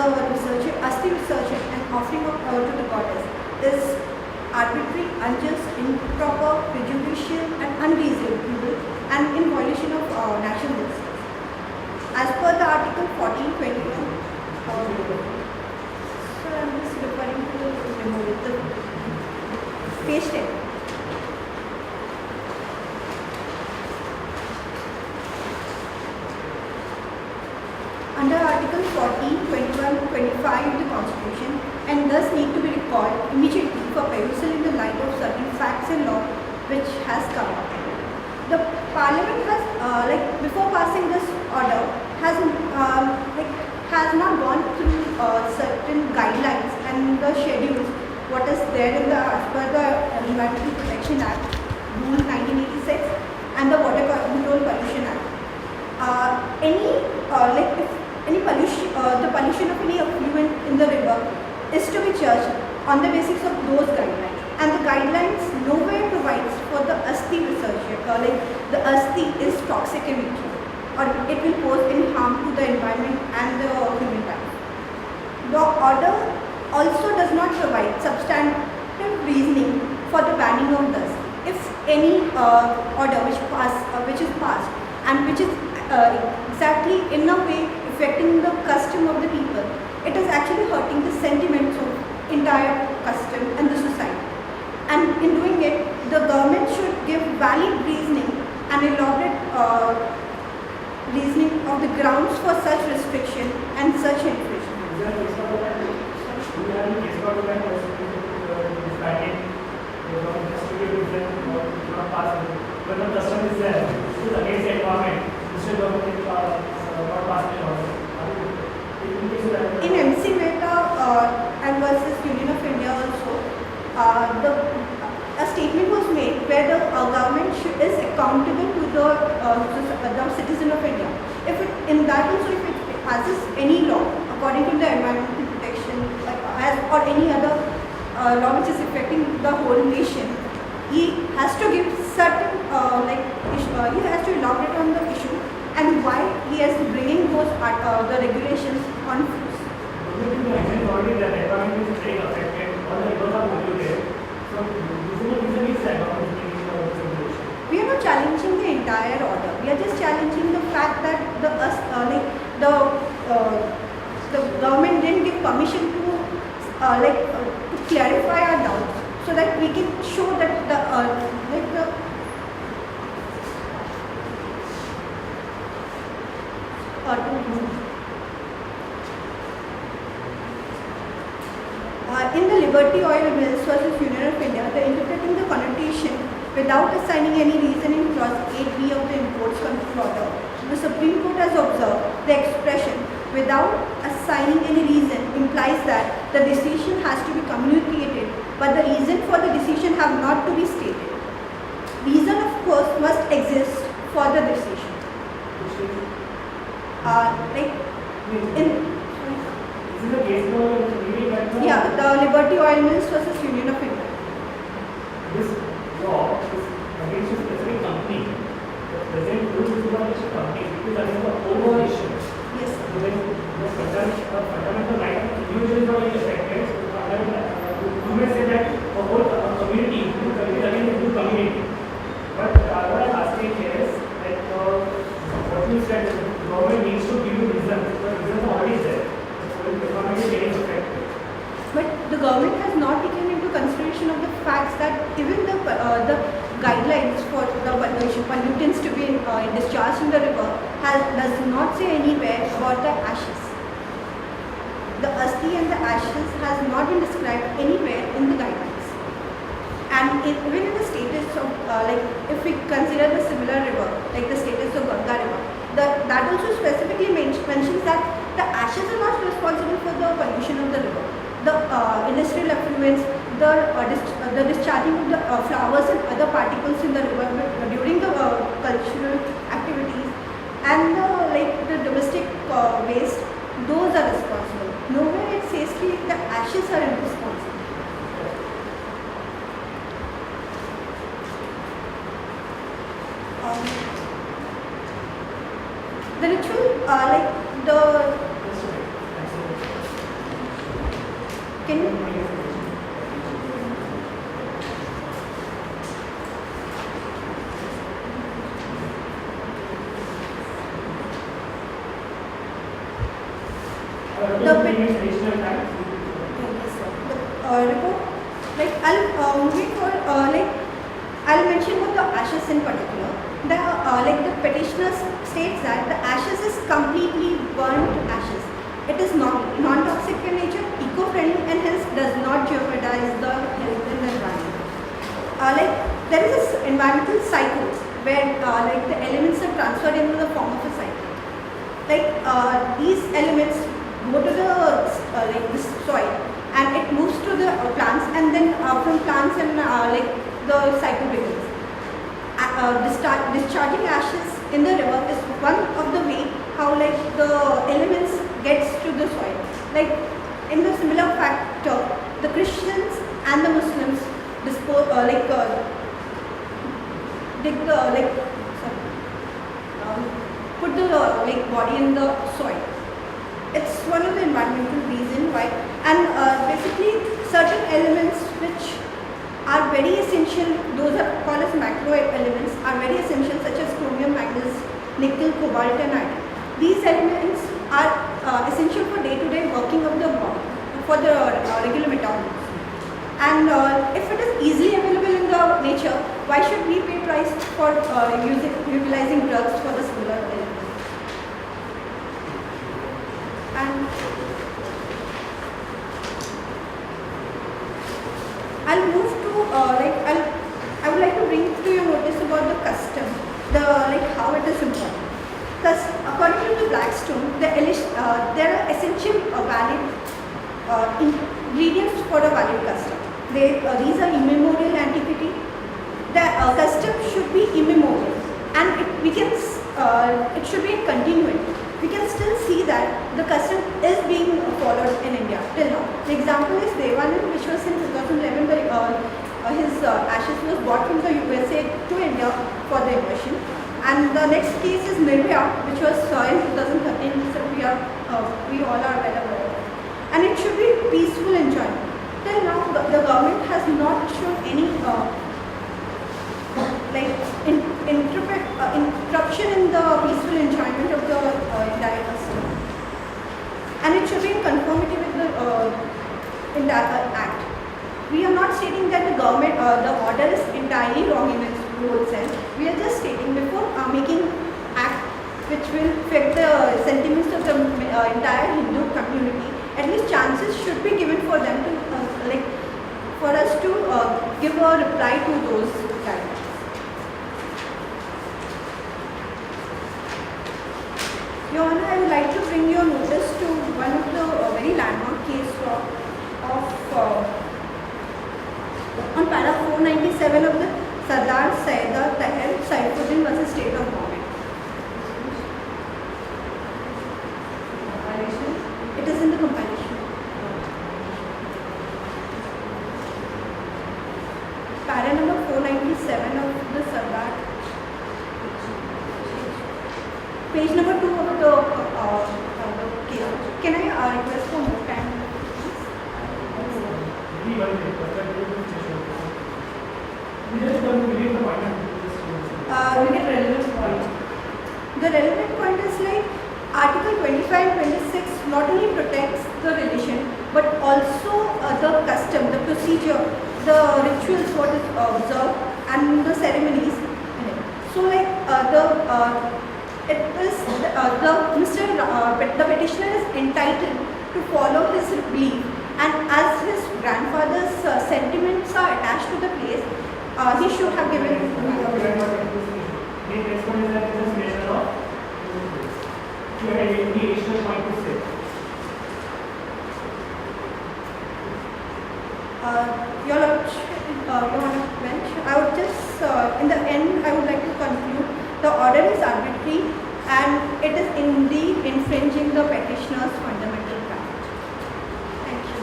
Asti researcher and offering to the goddess is arbitrary, unjust, improper, prejudicial and unreasonable and in violation of national justice. As per the Article 1421, so I am just referring to the page 10. Under Article 14, 21, 25 of the Constitution, and thus need to be recalled immediately for perusal in the light of certain facts and law which has come up. The Parliament has, before passing this order, has not gone through certain guidelines and the schedules what is there in the as per the Environmental Protection Act, Rule 1986, and the Water Control Pollution Act. The pollution of any effluent in the river is to be judged on the basis of those guidelines, and the guidelines nowhere provides for the Asti research, the Asti is toxic in nature or it will pose any harm to the environment and the human life. The order also does not provide substantive reasoning for the banning of this. If any order which is passed and which is exactly in a way affecting the custom of the people, it is actually hurting the sentiments of entire custom and the society. And in doing it, the government should give valid reasoning and elaborate reasoning of the grounds for such restriction and such infringement. When the custom is there, it is against the environment. In MC Mehta and versus Union of India also, a statement was made where the government is accountable to the citizen of India. If it, in that also, if it passes any law according to the environmental protection or any other law which is affecting the whole nation, he has to give certain he has to elaborate on the issue and why he is bringing those the regulations on force. Already the environment is very affected, all the rivers are polluted. So this is the reason is that we are not challenging the entire order. We are just challenging the fact that the government didn't give permission to clarify our doubts, so that we can show that in the Liberty Oil Mills versus Union of India, the interpreting the connotation without assigning any reason in clause 8b of the Imports Control Order, the Supreme Court has observed the expression without assigning any reason implies that the decision has to be communicated, but the reason for the decision have not to be stated. Reason, of course, must exist for the decision. This is the case for the Liberty Oil Mills versus Union of India. This law is against a specific company. The present rule is not against a company, it is against the overall issue. Yes. So when the fundamental right of individual is not affected, you may say that a whole community is against the whole community. But what I am asking here is that what you said, the government needs to give you reasons. The reasons are already there. So the economy is getting affected. But the government has not taken into consideration of the facts that even the guidelines for the pollutants to be discharged in the river does not say anywhere about the ashes. The Asti and the ashes has not been described anywhere in the guidelines. And even in the status of, if we consider the similar river, like the status of Ganga river, that also specifically mentions that the ashes are not responsible for the pollution of the river. The industrial effluents, the discharging of the flowers and other particles in the river during the cultural activities, and the domestic waste, those are responsible. Nowhere it says that the ashes are irresponsible. The ritual, Can you? The additional time. Yes, sir. The report, like I'll move it for like I'll mention about the ashes in particular. The like the petitioner states that the ashes is completely burnt ashes. It is non-toxic in nature, eco-friendly, and hence does not jeopardize the health in the environment. Like there is this environmental cycle where like the elements are transferred into the form of a cycle. Like these elements go to the like this soil and it moves to the plants, and then from plants and like the cycle begins. Discharging ashes in the river is one of the way how like the elements gets to the soil. Like in the similar factor, the Christians and the Muslims dispose dig the like sorry, put the like body in the soil. It's one of the environmental reason why, and basically certain elements which are very essential, those are called as macro elements, are very essential, such as chromium, manganese, nickel, cobalt and iron. These elements are essential for day-to-day working of the body, for the regular metabolism. And if it is easily available in the nature, why should we pay price for utilizing drugs for the similar elements? And I'll move to I would like to bring to your notice about the custom, like how it is important. Thus, according to the Blackstone, there are essential valid ingredients for a valid custom. These are immemorial antiquity. The custom should be immemorial, and it should be continuing. We can still see that the custom is being followed in India till now. The example is Devanand, which was in 2011, his ashes was brought from the USA to India for the invasion. And the next case is Nirbhaya, which was in 2013, so we all are well aware of. And it should be peaceful enjoyment. Till now, the government has not shown any interruption in the peaceful enjoyment of the entire custom. And it should be in conformity with the entire act. We are not stating that the government, the order is entirely wrong in its whole sense. We are just stating before making act which will affect the sentiments of the entire Hindu community, at least chances should be given for them to for us to give a reply to those guidelines. Your Honor, I would like to bring your notice to one of the very landmark case on para 497 of the Sardar Syeda Tahir Saifuddin versus State of Bombay. It is in the compilation. Para number 497 of the Sardar. Page number 2 of the case. Can I request for more time? We get relevant point. The relevant point is like Article 25 and 26 not only protects the religion but also the custom, the procedure, the rituals what is observed and the ceremonies. So like the petitioner is entitled to follow his belief, and as his grandfather's sentiments are attached to the place, he should have given it. Your Honor, bench, I would just, in the end, I would like to conclude the order is arbitrary and it is indeed infringing the petitioner's fundamental right. Thank you.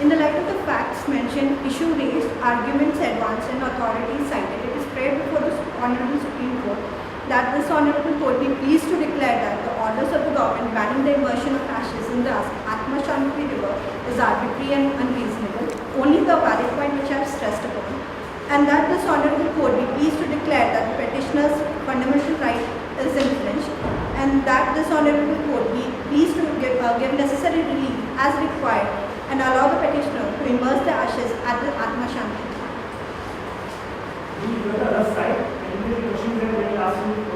In the light of the facts mentioned, issue raised, arguments advanced and authorities cited, it is prayed before the Honorable Supreme Court that this Honorable Court be pleased to declare that the orders of the government banning the immersion of ashes in the Atma Shanti river is arbitrary and unreasonable, only the valid point which I have stressed upon, and that this Honorable Court be pleased to declare that the petitioner's fundamental right is infringed, and that this Honorable Court be pleased to give necessary relief as required and allow the petitioner to immerse the ashes at the Atma Shanti. You are the other side, and the questions that they will ask you